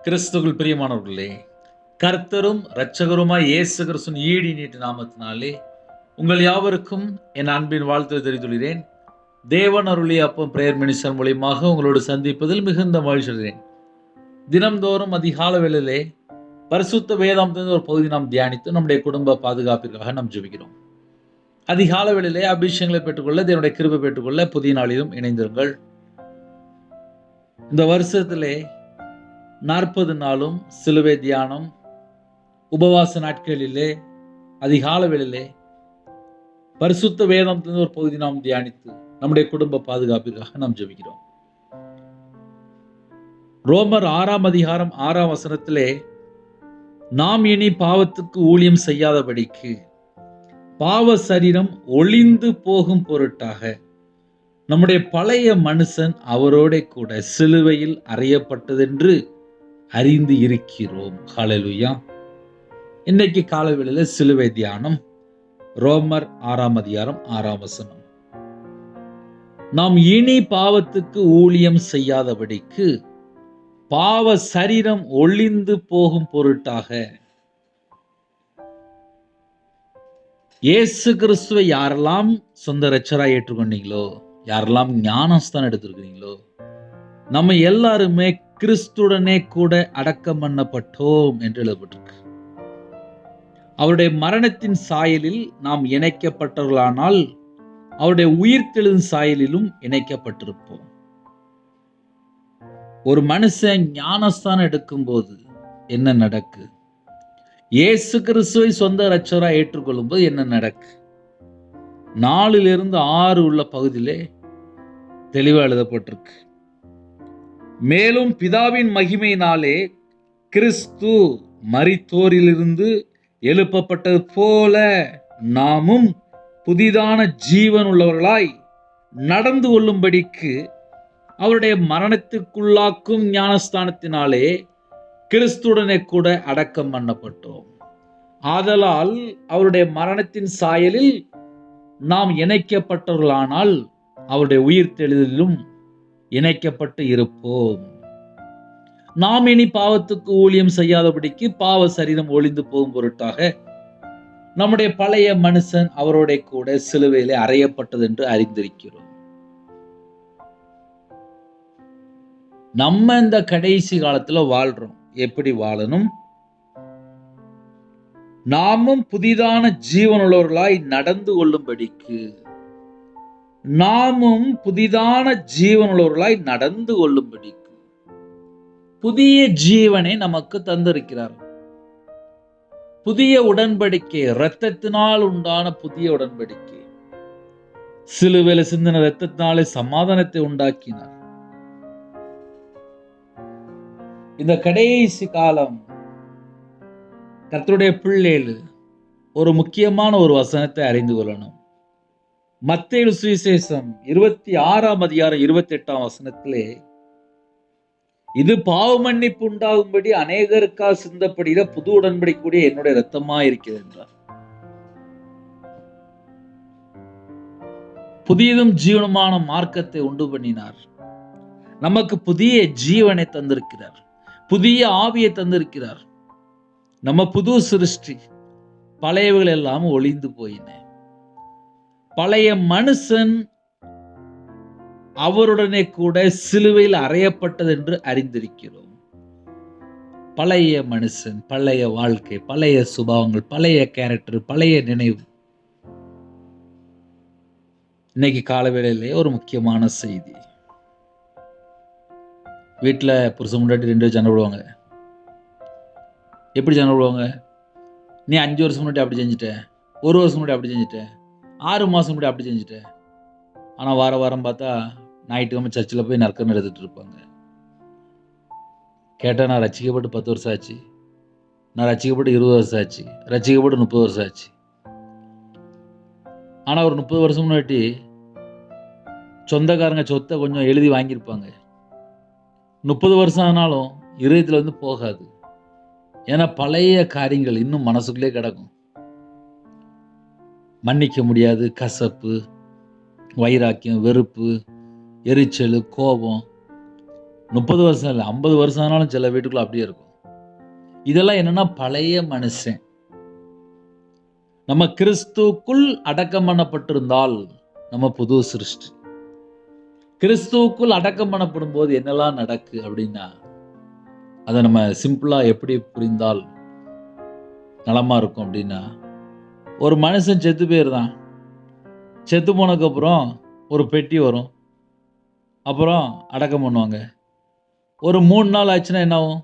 கிறிஸ்துவுக்குள் பிரியமானவர்களே, கர்த்தரும் இரட்சகருமாய் இயேசு கிறிஸ்துவின் ஈடு நீட்டு நாமத்தினாலே உங்கள் யாவருக்கும் என் அன்பின் வாழ்த்து தெரிவித்துள்ளேன். தேவன் அருளிய அப்பம் பிரேயர் மினிஸ்டர் மூலியமாக உங்களோடு சந்திப்பதில் மிகுந்த மகிழ்ச்சி அடைகிறேன். தினம்தோறும் அதிகால வேளையிலே பரிசுத்த வேதாந்தத்தின் ஒரு பகுதி நாம் தியானித்து நம்முடைய குடும்ப பாதுகாப்பிற்காக நாம் ஜெபிக்கிறோம். அதிகால வேளையிலே அபிஷேகங்களை பெற்றுக்கொள்ள, தேவனுடைய கிருபை பெற்றுக்கொள்ள புதிய நாளிலும் இணைந்திருங்கள். இந்த வருஷத்திலே 40 நாளும் சிலுவை தியானம், உபவாச நாட்களிலே அதிகால வேளையிலே பரிசுத்த வேதாந்தத்தின் ஒரு பகுதி நாம் தியானித்து நம்முடைய குடும்ப பாதுகாப்பிற்காக நாம் ஜெபிக்கிறோம். ரோமர் 6ஆம் அதிகாரம் 6ஆம் வசனத்திலே, நாம் இனி பாவத்துக்கு ஊழியம் செய்யாதபடிக்கு பாவ சரீரம் ஒளிந்து போகும் பொருட்டாக நம்முடைய பழைய மனுஷன் அவரோட கூட சிலுவையில் அறையப்பட்டதென்று அறிந்து இருக்கிறோம். ஹல்லேலூயா. இன்னைக்கு காலைவேளையில சிலுவை தியானம், ரோமர் 6ஆம் அதிகாரம் 6ஆம் வசனம். நாம் இனி பாவத்துக்கு ஊழியம் செய்யாதபடிக்கு பாவ சரீரம் ஒளிந்து போகும் பொருட்டாக. இயேசு கிறிஸ்துவை யாரெல்லாம் சொந்த இரட்சகராய் ஏற்றுக்கொண்டீங்களோ, யாரெல்லாம் ஞானஸ்தானம் எடுத்திருக்கிறீங்களோ, நம்ம எல்லாருமே கிறிஸ்துடனே கூட அடக்கம் பண்ணப்பட்டோம் என்று எழுதப்பட்டிருக்கு. அவருடைய மரணத்தின் சாயலில் நாம் இணைக்கப்பட்டவர்களானால் அவருடைய உயிர்த்தெழும் சாயலிலும் இணைக்கப்பட்டிருப்போம். ஒரு மனுஷன் ஞானஸ்தானம் எடுக்கும் போது என்ன நடக்கு? இயேசு கிறிஸ்துவை சொந்த இரட்சகராய் ஏற்றுக்கொள்ளும் போது என்ன நடக்கு? 4 - 6 உள்ள பகுதியிலே தெளிவா எழுதப்பட்டிருக்கு. மேலும் பிதாவின் மகிமையினாலே கிறிஸ்து மரித்தோரிலிருந்து எழுப்பப்பட்டது போல நாமும் புதிதான ஜீவன் உள்ளவர்களாய் நடந்து கொள்ளும்படிக்கு அவருடைய மரணத்திற்குள்ளாக்கும் ஞானஸ்தானத்தினாலே கிறிஸ்துடனே கூட அடக்கம் பண்ணப்பட்டோம். ஆதலால் அவருடைய மரணத்தின் சாயலில் நாம் இணைக்கப்பட்டவர்களானால் அவருடைய உயிர்த்தெழுதலிலும் இணைக்கப்பட்டு இருப்போம். நாம் இனி பாவத்துக்கு ஊழியம் செய்யாதபடிக்கு பாவ சரீரம் ஒளிந்து போகும் பொருட்டாக நம்முடைய பழைய மனுஷன் அவரோட கூட சிலுவையிலே அறையப்பட்டது என்று அறிந்திருக்கிறோம். நம்ம இந்த கடைசி காலத்துல வாழ்றோம். எப்படி வாழணும்? நாமும் புதிதான ஜீவனுள்ளவர்களாய் நடந்து கொள்ளும்படிக்கு, நாமும் புதிதான ஜீவனுள்ளவர்களாய் நடந்து கொள்ளும்படிக்கு புதிய ஜீவனை நமக்கு தந்திருக்கிறார். புதிய உடன்படிக்கை, இரத்தத்தினால் உண்டான புதிய உடன்படிக்கை. சிலுவையில சிந்தின இரத்தத்தினாலே சமாதானத்தை உண்டாக்கினார். இந்த கடைசி காலம் கர்த்தருடைய பிள்ளைகள் ஒரு முக்கியமான ஒரு வசனத்தை அறிந்து கொள்ளணும். மத்தேயு சுவிசேஷம் 26ஆம் அதிகாரம் 28ஆம் வசனத்திலே, இது பாவ மன்னிப்பு உண்டாகும்படி அநேகருக்காக சிந்தப்படுகிற புது உடன்படிக்கையுடைய என்னுடைய இரத்தமா இருக்கிறது என்றார். புதியதும் ஜீவனுமான மார்க்கத்தை உண்டு பண்ணினார். நமக்கு புதிய ஜீவனை தந்திருக்கிறார், புதிய ஆவியை தந்திருக்கிறார். நம்ம புது சிருஷ்டி. பழையவைகள் எல்லாம் ஒளிந்து போயின. பழைய மனுஷன் அவருடனே கூட சிலுவையில் அறையப்பட்டது என்று அறிந்திருக்கிறோம். பழைய மனுஷன், பழைய வாழ்க்கை, பழைய சுபாவங்கள், பழைய கேரக்டர், பழைய நினைவு. இன்னைக்கு காலவேளையிலே ஒரு முக்கியமான செய்தி. வீட்டுல புருஷன் முன்னாடி 2 சண்டை விடுவாங்க. எப்படி சண்டை விடுவாங்க? நீ 5 வருஷம் முன்னாடி அப்படி செஞ்சுட்ட, 1 வருஷம் முன்னாடி அப்படி செஞ்சுட்ட, 6 மாசம் முன்னாடி அப்படி செஞ்சுட்ட. ஆனா வாரம் பார்த்தா ஞாயிற்றுக்கிழமை சர்ச்சில் போய் நற்கரம் எடுத்துட்டு இருப்பாங்க. கேட்டா, நான் ரட்சிக்கப்பட்டு 10 வருஷம் ஆச்சு, நான் ரட்சிக்கப்பட்டு 20 வருஷம் ஆச்சு, ரட்சிக்கப்பட்டு 30 வருஷம் ஆச்சு. ஆனா ஒரு 30 வருஷம் முன்னாடி சொந்தக்காரங்க சொத்தை கொஞ்சம் எழுதி வாங்கியிருப்பாங்க. 30 வருஷம் ஆனாலும் இருதயத்துல போகாது. ஏன்னா பழைய காரியங்கள் இன்னும் மனசுக்குள்ளே கிடக்கும். மன்னிக்க முடியாது, கசப்பு, வைராக்கியம், வெறுப்பு, எரிச்சல், கோபம், 30 வருஷம் இல்லை, 50 வருஷம் ஆனாலும் சில வீட்டுக்குள்ள அப்படியே இருக்கும். இதெல்லாம் என்னன்னா பழைய மனுஷன். நம்ம கிறிஸ்துவுக்குள் அடக்கம் பண்ணப்பட்டிருந்தால் நம்ம புது சிருஷ்டி. கிறிஸ்துவுக்குள் அடக்கம் பண்ணப்படும் போது என்னெல்லாம் நடக்கு அப்படின்னா, அதை நம்ம சிம்பிளா எப்படி புரிந்தால் நலமா இருக்கும் அப்படின்னா, ஒரு மனுஷன் செத்து போயிருந்தான். செத்து போனதுக்கப்புறம் ஒரு பெட்டி வரும், அப்புறம் அடக்கம் பண்ணுவாங்க. ஒரு 3 நாள் ஆச்சுன்னா என்ன ஆகும்?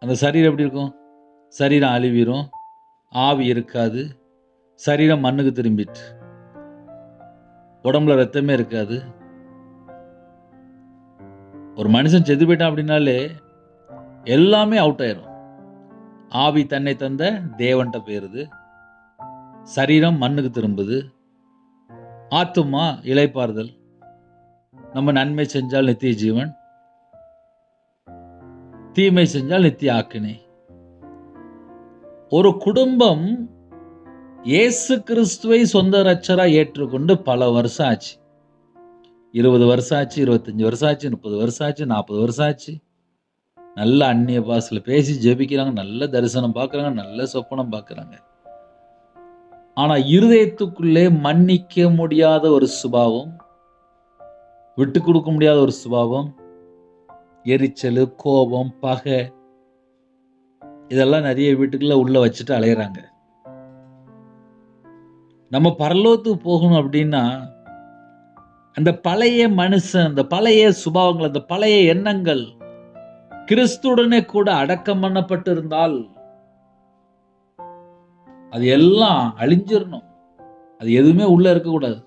அந்த சரீரம் எப்படி இருக்கும்? சரீரம் அழிவிரும், ஆவி இருக்காது, சரீரம் மண்ணுக்கு திரும்பிட்டு, உடம்புல ரத்தமே இருக்காது. ஒரு மனுஷன் செத்து போயிட்டான் அப்படின்னாலே எல்லாமே அவுட் ஆயிரும். ஆவி தன்னை தந்த தேவன்ட்ட போயிருது, சரீரம் மண்ணுக்கு திரும்புது, ஆத்துமா இளைப்பாறுதல். நம்ம நன்மை செஞ்சால் நித்திய ஜீவன், தீமை செஞ்சால் நித்திய ஆக்கினை. ஒரு குடும்பம் இயேசு கிறிஸ்துவை சொந்த ரட்சரா ஏற்றுக்கொண்டு பல வருஷம் ஆச்சு. 20 வருஷம் ஆச்சு, 25 வருஷம் ஆச்சு, 30 வருஷம் ஆச்சு, 40 வருஷம் ஆச்சு. நல்ல அந்நிய பாஷையில பேசி ஜெபிக்கிறாங்க, நல்ல தரிசனம் பார்க்குறாங்க, நல்ல சொப்பனம் பார்க்குறாங்க. ஆனா இருதயத்துக்குள்ளே மன்னிக்க முடியாத ஒரு சுபாவம், விட்டு கொடுக்க முடியாத ஒரு சுபாவம், எரிச்சல், கோபம், பகை, இதெல்லாம் நிறைய வீட்டுக்குள்ள உள்ள வச்சுட்டு அலையிறாங்க. நம்ம பரலோகத்துக்கு போகணும் அப்படின்னா அந்த பழைய மனுஷன், அந்த பழைய சுபாவங்கள், அந்த பழைய எண்ணங்கள் கிறிஸ்துவுடனே கூட அடக்கம் பண்ணப்பட்டு இருந்தால் அது எல்லாம் அழிஞ்சிடணும். அது எதுவுமே உள்ள இருக்கக்கூடாது.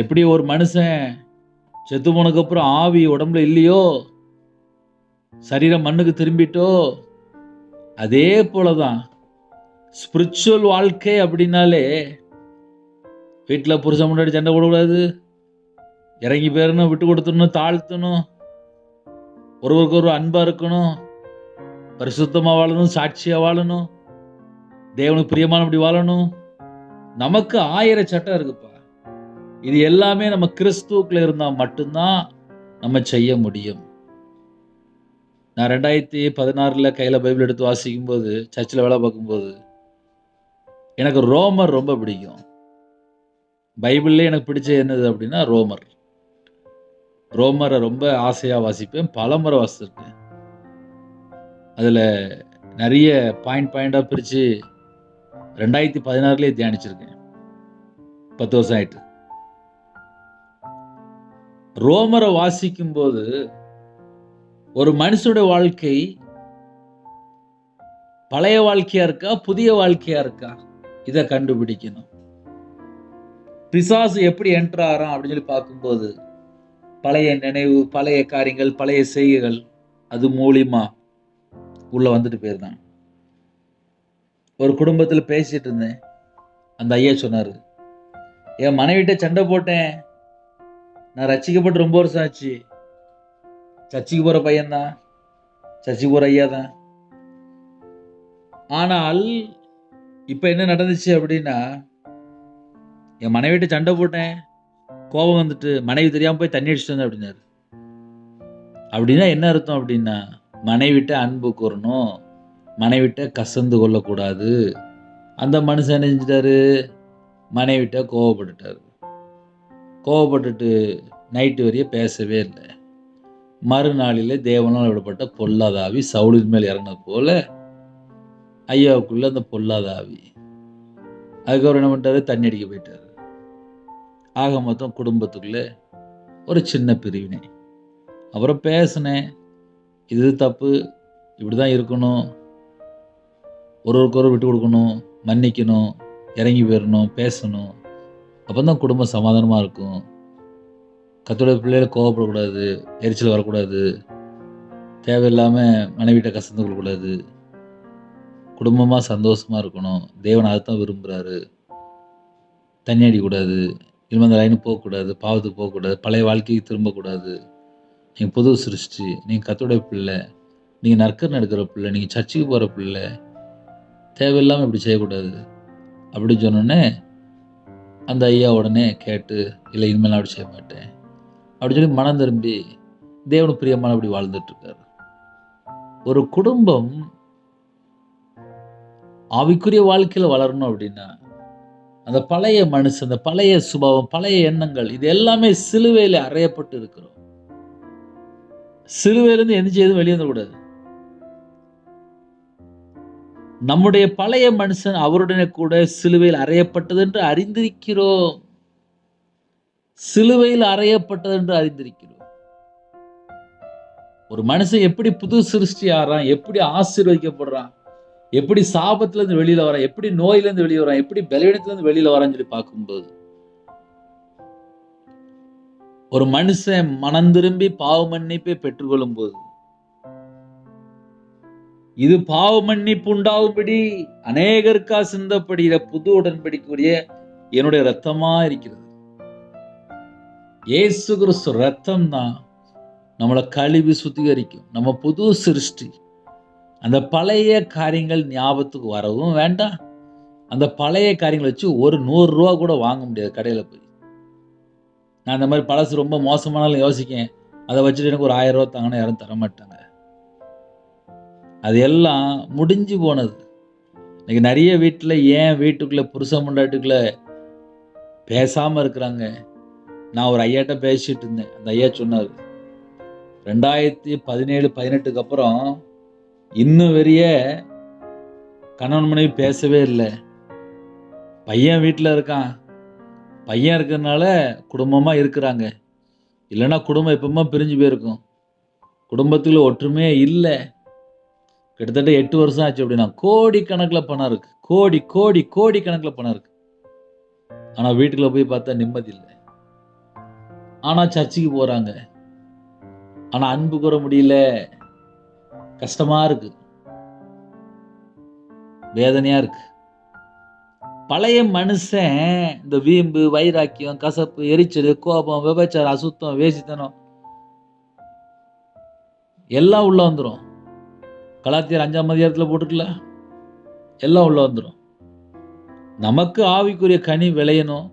எப்படி ஒரு மனுஷன் செத்து போனதுக்கு அப்புறம் ஆவி உடம்புல இல்லையோ, சரீரம் மண்ணுக்கு திரும்பிட்டோ, அதே போலதான் ஸ்பிரிச்சுவல் வாழ்க்கை அப்படின்னாலே வீட்டில் புருஷன் முன்னாடி சண்டை போடக்கூடாது, இறங்கி போயிடணும், விட்டு கொடுத்துடணும், தாழ்த்தணும், ஒருவருக்கு ஒரு அன்பா இருக்கணும், பரிசுத்தமா வாழணும், சாட்சியா வாழணும், தேவனுக்கு பிரியமானபடி வாழணும். நமக்கு 1000 சட்டம் இருக்குப்பா. இது எல்லாமே நம்ம கிறிஸ்துவுக்குள்ள இருந்தா மட்டும்தான் நம்ம செய்ய முடியும். நான் 2016 கையில பைபிள் எடுத்து வாசிக்கும் போது, சர்ச்சில் வேலை பார்க்கும்போது, எனக்கு ரோமர் ரொம்ப பிடிக்கும். பைபிள்ல எனக்கு பிடிச்ச என்னது அப்படின்னா ரோமர். ரோமரை ரொம்ப ஆசையா வாசிப்பேன், பலமுறை வாசிச்சிருக்கேன். அதுல நிறைய பாயிண்டா பிரிச்சு 2016 தியானிச்சிருக்கேன். 10 வருஷம் ஆயிட்டு. ரோமரை வாசிக்கும் போது ஒரு மனுஷனுடைய வாழ்க்கை பழைய வாழ்க்கையா இருக்கா, புதிய வாழ்க்கையா இருக்கா, இதை கண்டுபிடிக்கணும். பிசாசு எப்படி என்டர் ஆகிறான் அப்படின்னு சொல்லி பார்க்கும்போது பழைய நினைவு, பழைய காரியங்கள், பழைய செய்கைகள், அது மூலியமா உள்ள வந்துட்டு போயிருந்தான். ஒரு குடும்பத்தில் பேசிட்டு இருந்தேன். அந்த ஐயா சொன்னாரு, என் மனைவிட்ட சண்டை போட்டேன், நான் ரட்சிக்கப்பட்டு ரொம்ப வருஷம் ஆச்சு, சர்ச்சுக்கு போற பையன்தான், சர்ச்சுக்கு போற ஐயா தான். ஆனால் இப்ப என்ன நடந்துச்சு அப்படின்னா, என் மனைவிட்ட சண்டை போட்டேன், கோபம் வந்துட்டு மனைவி தெரியாம போய் தண்ணி அடிச்சுட்டு வந்தேன் அப்படின்னாரு. அப்படின்னா என்ன அர்த்தம் அப்படின்னா, மனைவிட்ட அன்பு கூறணும், மனைவிட்ட கசந்து கொள்ளக்கூடாது. அந்த மனுஷன் என்ன செஞ்சிட்டாரு, மனைவிட்ட கோவப்பட்டுட்டாரு. கோவப்பட்டுட்டு நைட்டு வரைய பேசவே இல்லை. மறுநாளிலே தேவனால் விடப்பட்ட பொல்லாத ஆவி சவுலின் மேல் இறங்கினது போல ஐயாவுக்குள்ள அந்த பொல்லாத ஆவி. அதுக்கப்புறம் என்ன பண்ணிட்டாரு, தண்ணி அடிக்க போயிட்டாரு. ஆக மொத்தம் குடும்பத்துக்குள்ள ஒரு சின்ன பிரிவினை. அப்புறம் பேசினேன், இது தப்பு, இப்படிதான் இருக்கணும், ஒருவருக்கொரு விட்டு கொடுக்கணும், மன்னிக்கணும், இறங்கி போயிடணும், பேசணும், அப்போதான் குடும்பம் சமாதானமாக இருக்கும். கர்த்தருடைய பிள்ளைகளை கோவப்படக்கூடாது, எரிச்சல் வரக்கூடாது, தேவையில்லாமல் மனைவிட்ட கசந்து கொள்ளக்கூடாது, குடும்பமாக சந்தோஷமாக இருக்கணும். தேவன் அதைத்தான் விரும்புகிறாரு. தண்ணி அடிக்கக்கூடாது, இனிமேல் அந்த லைனுக்கு போகக்கூடாது, பாவத்துக்கு போகக்கூடாது, பழைய வாழ்க்கைக்கு திரும்பக்கூடாது. நீங்கள் புது சிருஷ்டி, நீங்கள் கர்த்தருடைய பிள்ளை, நீங்கள் நற்கரணை எடுக்கிற பிள்ளை, நீங்கள் சர்ச்சுக்கு போகிற பிள்ளை, தேவையில்லாமல் இப்படி செய்யக்கூடாது அப்படின்னு சொன்னோடனே அந்த ஐயா உடனே கேட்டு, இல்லை இனிமேல் அப்படி செய்ய மாட்டேன் அப்படின்னு சொல்லி மனம் திரும்பி தேவனுக்கு பிரியமானபடி வாழ்ந்துட்டு இருக்காரு. ஒரு குடும்பம் ஆவிக்குரிய வாழ்க்கையில வளரணும் அப்படின்னா அந்த பழைய மனுஷன், அந்த பழைய சுபாவம், பழைய எண்ணங்கள், இது எல்லாமே சிலுவையில அறையப்பட்டு இருக்கிறோம். சிலுவையிலிருந்து எந்த எதுவும் வெளியே வந்துடக்கூடாது. நம்முடைய பழைய மனுஷன் அவருடனே கூட சிலுவையில் அறையப்பட்டது என்று அறிந்திருக்கிறோம். சிலுவையில் அறையப்பட்டது என்று அறிந்திருக்கிறோம். ஒரு மனுஷன் எப்படி புது சிருஷ்டி ஆறான், எப்படி ஆசீர்வதிக்கப்படுறான், எப்படி சாபத்துல இருந்து வெளியில வரான், எப்படி நோயில இருந்து வெளியே வரான், எப்படி பலவீனத்துல இருந்து வெளியில வரான்னு சொல்லி பார்க்கும்போது, ஒரு மனுஷன் மனம் திரும்பி பாவ மன்னிப்பை பெற்றுக்கொள்ளும் போது, இது பாவ மன்னிப்பு உண்டாகும்படி அநேகருக்கா சிந்தப்படுகிற புது உடன்படிக்கையுடைய என்னுடைய ரத்தமா இருக்கிறது. இயேசு கிறிஸ்து ரத்தம் தான் நம்மளை கழுவி சுத்திகரிக்கும். நம்ம புது சிருஷ்டி. அந்த பழைய காரியங்கள் ஞாபகத்துக்கு வரவும் வேண்டாம். அந்த பழைய காரியங்களை வச்சு ஒரு 100 ரூபா கூட வாங்க முடியாது கடையில போய். நான் இந்த மாதிரி பழசு ரொம்ப மோசமானாலும் யோசிக்கேன், அதை வச்சுட்டு எனக்கு ஒரு 1000 ரூபா தாங்கன்னா யாரும் தரமாட்டாங்க. அது எல்லாம் முடிஞ்சு போனது. இன்னைக்கு நிறைய வீட்டில் ஏன் வீட்டுக்குள்ள புருஷன் பொண்டாட்டிக்குள்ள பேசாம இருக்கிறாங்க. நான் ஒரு ஐயாட்ட பேசிட்டு இருந்தேன். அந்த ஐயா சொன்னார், 2017, 18க்கு அப்புறம் இன்னும் வரைய கணவன் மனைவி பேசவே இல்லை. பையன் வீட்டில் இருக்கான், பையன் இருக்கிறதுனால குடும்பமா இருக்கிறாங்க. இல்லைன்னா குடும்பம் எப்பவுமே பிரிஞ்சு போயிருக்கும். குடும்பத்துல ஒற்றுமையே இல்லை. கிட்டத்தட்ட 8 வருஷம் ஆச்சு. அப்படின்னா கோடி கணக்கில் பணம் இருக்கு. கோடி கோடி கோடி கணக்கில் பணம் இருக்கு. ஆனா வீட்டுக்குள்ள போய் பார்த்தா நிம்மதி இல்லை. ஆனா சர்ச்சுக்கு போறாங்க. ஆனா அன்பு கூற முடியல. கஷ்டமா இருக்கு, வேதனையா இருக்கு. பழைய மனுஷன் இந்த வீம்பு, வைராக்கியம், கசப்பு, எரிச்சல், கோபம், விபச்சாரம், அசுத்தம், வேசித்தனம் எல்லாம் உள்ள வந்துடும். கலாத்தியர் 5ஆம் அதிகாரத்தில் போட்டுக்கல, எல்லாம் உள்ள வந்துடும். நமக்கு ஆவிக்குரிய கனி விளையணும்.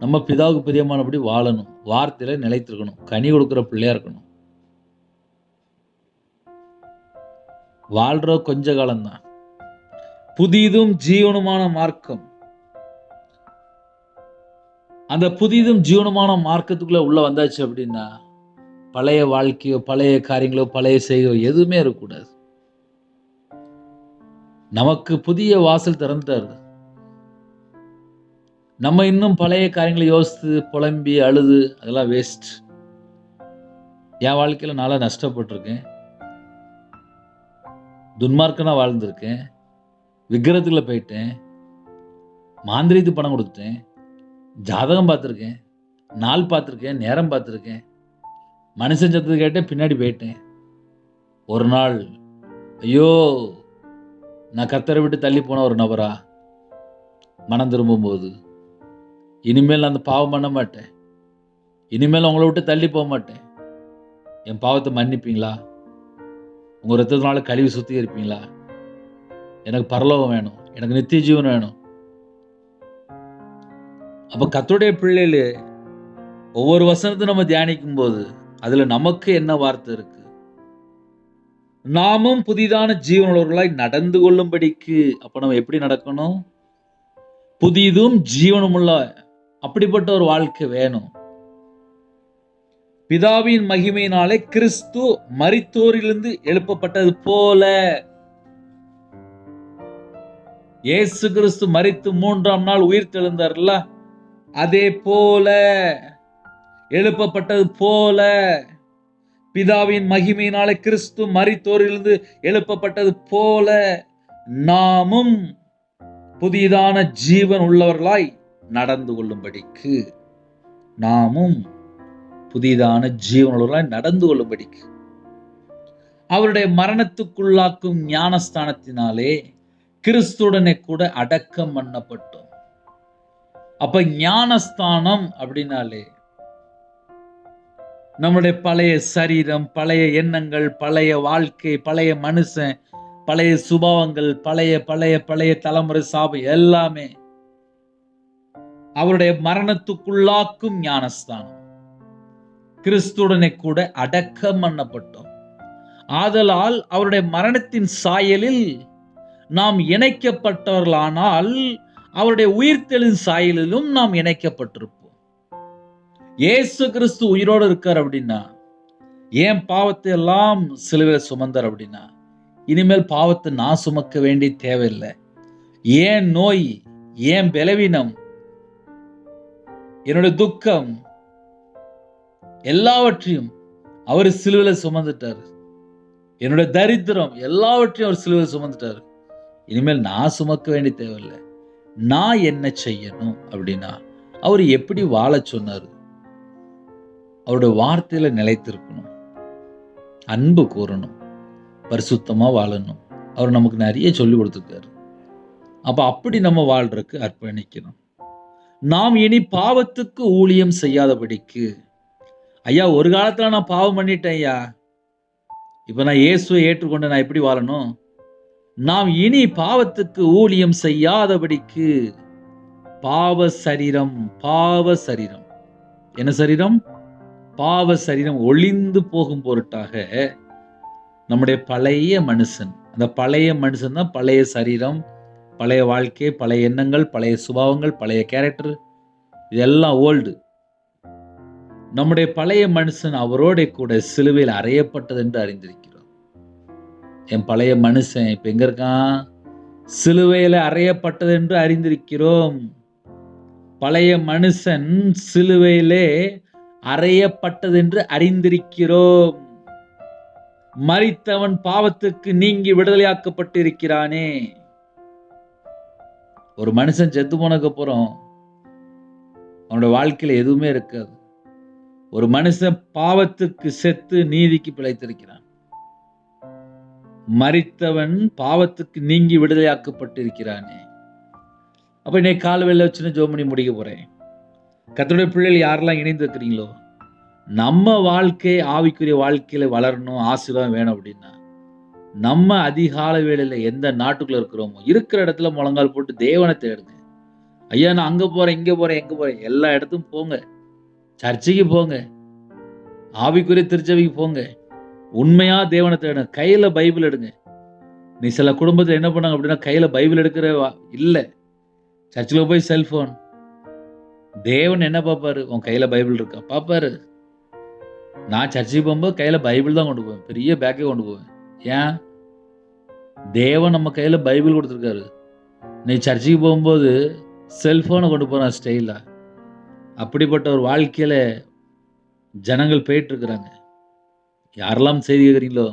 நம்ம பிதாவுக்கு பிரியமானபடி வாழணும். வார்த்தையில நிலைத்திருக்கணும். கனி கொடுக்கிற பிள்ளையா இருக்கணும். வாழ்ற கொஞ்ச காலம்தான். புதிதும் ஜீவனுமான மார்க்கம். அந்த புதிதும் ஜீவனுமான மார்க்கத்துக்குள்ள உள்ள வந்தாச்சு அப்படின்னா பழைய வாழ்க்கையோ, பழைய காரியங்களோ, பழைய செய்கையோ எதுவுமே இருக்கக்கூடாது. நமக்கு புதிய வாசல் திறந்துட்டாரு. நம்ம இன்னும் பழைய காரியங்களை யோசித்து புலம்பி அழுது அதெல்லாம் வேஸ்ட். என் வாழ்க்கையில நல்லா நஷ்டப்பட்டிருக்கேன். துன்மார்க்கனா வாழ்ந்திருக்கேன். விக்கிரத்துக்குள்ள போயிட்டேன். மாந்திரிகத்துக்கு பணம் கொடுத்துட்டேன். ஜாதகம் பார்த்துருக்கேன், நாள் பார்த்துருக்கேன், நேரம் பார்த்துருக்கேன். மனுஷன் சத்தத்தை கேட்டேன், பின்னாடி போயிட்டேன். ஒரு நாள் ஐயோ, நான் கர்த்தரை விட்டு தள்ளி போன ஒரு நபரா மனம் திரும்பும்போது, இனிமேல் நான் அந்த பாவம் பண்ண மாட்டேன். இனிமேல் உங்களை விட்டு தள்ளி போக மாட்டேன். என் பாவத்தை மன்னிப்பீங்களா? உங்க ரத்தத்தினால கழுவி சுத்திகரிப்பீங்களா? எனக்கு பரலோகம் வேணும், எனக்கு நித்திய ஜீவன் வேணும். அப்ப கர்த்தருடைய பிள்ளைகளு ஒவ்வொரு வசனத்தை நம்ம தியானிக்கும் போது அதுல நமக்கு என்ன வார்த்தை இருக்கு? நாமும் புதிதான ஜீவனுள்ளவர்களாய் நடந்து கொள்ளும்படிக்கு. அப்ப நம்ம எப்படி நடக்கணும்? புதிதும் ஜீவனும் உள்ள அப்படிப்பட்ட ஒரு வாழ்க்கை வேணும். பிதாவின் மகிமையினாலே கிறிஸ்து மரித்தோரிலிருந்து எழுப்பப்பட்டது போல, இயேசு கிறிஸ்து மரித்து 3ஆம் நாள் உயிர் தெழுந்தார்ல, அதே போல எழுப்பப்பட்டது போல, பிதாவின் மகிமையினாலே கிறிஸ்து மரித்தோரிலிருந்து எழுப்பப்பட்டது போல நாமும் புதிதான ஜீவன் உள்ளவர்களாய் நடந்து கொள்ளும்படிக்கு. நாமும் புதிதான ஜீவன் உள்ளவர்களாய் நடந்து கொள்ளும்படிக்கு அவருடைய மரணத்துக்குள்ளாக்கும் ஞானஸ்தானத்தினாலே கிறிஸ்துடனே கூட அடக்கம் பண்ணப்பட்டோம். அப்ப ஞானஸ்தானம் அப்படின்னாலே நம்முடைய பழைய சரீரம், பழைய எண்ணங்கள், பழைய வாழ்க்கை, பழைய மனுஷன், பழைய சுபாவங்கள், பழைய பழைய பழைய தலைமுறை சாபம் எல்லாமே அவருடைய மரணத்துக்குள்ளாக்கும் ஞானஸ்தானம். கிறிஸ்துடனே கூட அடக்கம் பண்ணப்பட்டோம். ஆதலால் அவருடைய மரணத்தின் சாயலில் நாம் இணைக்கப்பட்டவர்களானால் அவருடைய உயிர்த்தெழும் சாயலிலும் நாம் இணைக்கப்பட்டிருப்போம். இயேசு கிறிஸ்து உயிரோடு இருக்கார் அப்படின்னா, ஏன் பாவத்தை எல்லாம் சிலுவையில் சுமந்தார் அப்படின்னா, இனிமேல் பாவத்தை நான் சுமக்க வேண்டிய தேவையில்லை. ஏன் நோய், ஏன் பலவீனம், என்னுடைய துக்கம் எல்லாவற்றையும் அவர் சிலுவையில் சுமந்துட்டார். என்னுடைய தரித்திரம் எல்லாவற்றையும் அவர் சிலுவையில் சுமந்துட்டார். இனிமேல் நான் சுமக்க வேண்டிய தேவையில்லை. நான் என்ன செய்யணும் அப்படின்னா, அவர் எப்படி வாழ சொன்னார்? அவருடைய வார்த்தையில நிலைத்திருக்கணும், அன்பு கூறணும், பரிசுத்தமா வாழணும். அவர் நமக்கு நிறைய சொல்லி கொடுத்துருக்காரு. அப்ப அப்படி நம்ம வாழ்றதுக்கு அர்ப்பணிக்கணும். நாம் இனி பாவத்துக்கு ஊழியம் செய்யாதபடிக்கு. ஐயா, ஒரு காலத்துல நான் பாவம் பண்ணிட்டேன் ஐயா, இப்ப நான் இயேசுவை ஏற்றுக்கொண்டு நான் எப்படி வாழணும்? நாம் இனி பாவத்துக்கு ஊழியம் செய்யாதபடிக்கு பாவ சரீரம் என்ன சரீரம்? பாவ சரீரம் ஒளிந்து போகும் பொருட்டாக நம்முடைய பழைய மனுஷன், அந்த பழைய மனுஷன் தான் பழைய சரீரம், பழைய வாழ்க்கை, பழைய எண்ணங்கள், பழைய சுபாவங்கள், பழைய கேரக்டர், இதெல்லாம் ஓல்டு. நம்முடைய பழைய மனுஷன் அவரோட கூட சிலுவையில் அறையப்பட்டது என்று அறிந்திருக்கிறோம். என் பழைய மனுஷன் இப்ப எங்க இருக்கான்? சிலுவையில அறையப்பட்டது என்று அறிந்திருக்கிறோம். பழைய மனுஷன் சிலுவையிலே அறையப்பட்டது என்று அறிந்திருக்கிறோம். மரித்தவன் பாவத்துக்கு நீங்கி விடுதலையாக்கப்பட்டு இருக்கிறானே. ஒரு மனுஷன் செத்து போனதுக்கு அப்புறம் அவனோட வாழ்க்கையில எதுவுமே இருக்காது. ஒரு மனுஷன் பாவத்துக்கு செத்து நீதிக்கு பிழைத்திருக்கிறான். மரித்தவன் பாவத்துக்கு நீங்கி விடுதலையாக்கப்பட்டிருக்கிறானே. அப்ப இன்னைக்கு காலவேளை வச்சுன்னு ஜெபம் பண்ணி முடிக்க போறேன். கர்த்தருடைய பிள்ளைகள் யாரெல்லாம் இணைந்து இருக்கிறீங்களோ, நம்ம வாழ்க்கை ஆவிக்குரிய வாழ்க்கையில வளரணும், ஆசீர்வாதம் வேணும் அப்படின்னா, நம்ம அதிகால வேளையில எந்த நாட்டுக்குள்ள இருக்கிறோமோ இருக்கிற இடத்துல முழங்கால் போட்டு தேவனை தேடுங்க. ஐயா, நான் அங்க போறேன், இங்க போறேன், எங்க போறேன், எல்லா இடத்துக்கும் போங்க. சர்ச்சைக்கு போங்க, ஆவிக்குரிய திருச்சபைக்கு போங்க, உண்மையா தேவனை தேடுங்க. கையில பைபிள் எடுங்க. நீ சில குடும்பத்தில் என்ன பண்ணாங்க அப்படின்னா, கையில பைபிள் எடுக்கிற இல்ல, சர்ச்சில் போய் செல்போன். தேவன் என்ன பார்ப்பாரு? உன் கையில பைபிள் இருக்கா பார்ப்பாரு. நான் சர்ச்சுக்கு போகும்போது கையில பைபிள் தான் கொண்டு போவேன், பெரிய பேக்கே கொண்டு போவேன். ஏன்? தேவன் நம்ம கையில பைபிள் கொடுத்துருக்காரு. நீ சர்ச்சுக்கு போகும்போது செல்போனை கொண்டு போறான் ஸ்டைலா. அப்படிப்பட்ட ஒரு வாழ்க்கையில ஜனங்கள் போயிட்டு இருக்கிறாங்க. யாரெல்லாம் செய்தி கேட்குறீங்களோ,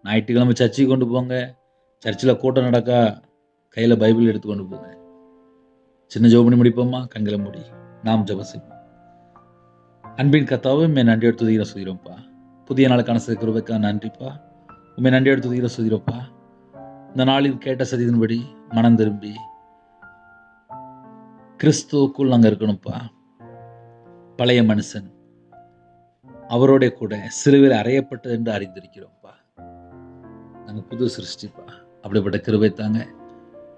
ஞாயிற்றுக்கிழமை சர்ச்சுக்கு கொண்டு போங்க. சர்ச்சில் கூட்டம் நடக்கா, கையில் பைபிள் எடுத்து கொண்டு போங்க. சின்ன ஜெபம் பண்ணி முடிப்போமா? கண்களை மூடி நாம் ஜெபம் செய்வோம். அன்பின் கர்த்தாவே, உம்மை நன்றி எடுத்து துதிக்கிற சுதிரோப்பா. புதிய நாளுக்கான கிருபைக்காக நன்றிப்பா. உம்மை நன்றி எடுத்து துதிக்கிற சுதிரோப்பா. இந்த நாளில் கேட்ட சதியின்படி மனம் திரும்பி கிறிஸ்துவுக்குள் நாங்கள் இருக்கணும்ப்பா. பழைய மனுஷன் அவரோட கூட சிலுவையில் அறையப்பட்டது என்று அறிந்திருக்கிறோம்ப்பா. நாங்கள் புது சிருஷ்டிப்பா. அப்படிப்பட்ட கிருபை தாங்க.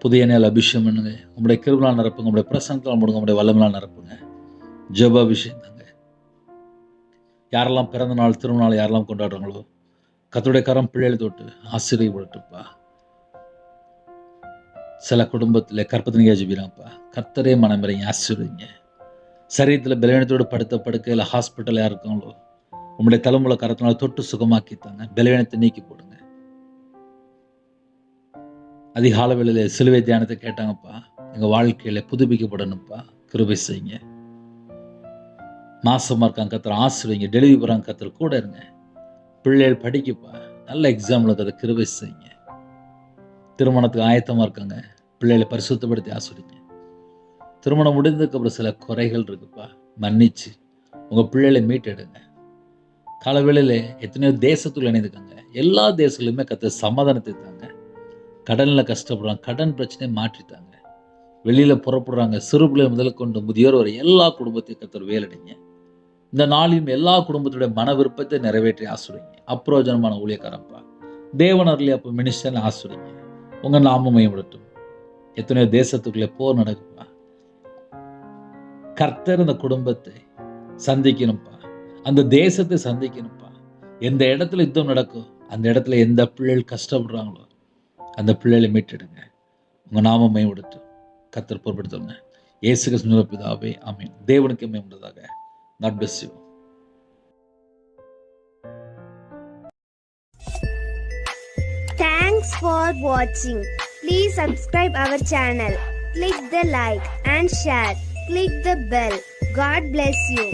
புதிய நாள் அபிஷேகம் பண்ணுங்க. உங்களுடைய கிருபையால் நிரப்புங்க, உங்களுடைய பிரசன்னத்தால் முடுங்க, உங்களுடைய வல்லமையால் நிரப்புங்க. ஜெப அபிஷேகம் தாங்க. யாரெல்லாம் பிறந்த நாள், திருமண நாள் யாரெல்லாம் கொண்டாடுறாங்களோ, கர்த்தருடைய கரம் பிள்ளைகளை தொட்டு ஆசீர்வதிப்பட்டுப்பா. சில குடும்பத்தில் கற்பத்தினியா ஜெபிக்கிறாங்கப்பா. கர்த்தரே மனமிறங்கி ஆசீர்வதிங்க. சரீரத்தில் பலவீனத்தோடு படுத்த படுக்கையில் ஹாஸ்பிட்டல் யார் இருக்காங்களோ, உங்களுடைய தலைமுறை கரத்தினால தொட்டு சுகமாக்கித்தாங்க. பலவீனத்தை நீக்கி போடுங்க. அதிகால வேளையில சிலுவை தியானத்தை கேட்டாங்கப்பா. எங்கள் வாழ்க்கையில புதுப்பிக்கப்படணும்ப்பா. கிருபை செய்யுங்க. மாசமா இருக்காங்க கர்த்தர் ஆசீர்வதிங்க. டெலிவரி போகிறாங்க கர்த்தர் கூட இருங்க. பிள்ளைகள் படிக்கப்பா. நல்ல எக்ஸாம்பிள் கர்த்தர் கிருபை செய்யுங்க. திருமணத்துக்கு ஆயத்தமாக இருக்காங்க, பிள்ளைகளை பரிசுத்தப்படுத்தி ஆசீர்வதிங்க. திருமணம் முடிந்ததுக்கு அப்புறம் சில குறைகள் இருக்குப்பா, மன்னிச்சு உங்கள் பிள்ளைகளை மீட்டெடுங்க. காலவேளையில் எத்தனையோ தேசத்துக்குள்ள இணைந்துக்காங்க. எல்லா தேசத்துலையுமே கர்த்தர் சமாதானத்தை தாங்க. கடனில் கஷ்டப்படுறாங்க, கடன் பிரச்சனையை மாற்றித்தாங்க. வெளியில் புறப்படுறாங்க, சிறு பிள்ளை முதல் கொண்டு முதியோர் வரை எல்லா குடும்பத்தையும் கர்த்தர் வேலடைங்க. இந்த நாளையும் எல்லா குடும்பத்துடைய மன விருப்பத்தை நிறைவேற்றி ஆசீர்வதிங்க. அப்பிரயோஜனமான ஊழியக்காரப்பா, தேவனர்லி அப்போ மினிஸ்டர்னு ஆசீர்வதிங்க. உங்கள் நாமம் மகிமைப்படட்டும். எத்தனையோ தேசத்துக்குள்ளே போர் நடக்குப்பா. கர்த்தர் இந்த குடும்பத்தை சந்திக்கணும்ப்பா. அந்த தேசத்தை சந்திக்கணும்ப்பா. எந்த இடத்துல யுத்தம் நடக்கோ அந்த இடத்துல எந்த பிள்ளைகள் கஷ்டப்படுறாங்களோ அந்த பிள்ளைகளை மீட்டெடுங்க. உங்கள் நாமம் மேம்படுத்தும். கர்த்தர் பொறுப்படுத்துங்க. இயேசு கிறிஸ்துவின் பிதாவே ஆமென். தேவனுக்கு மேம்படுவதாக. God bless you. Thanks for watching. Please subscribe our channel. Click the like and share. Click the bell. God bless you.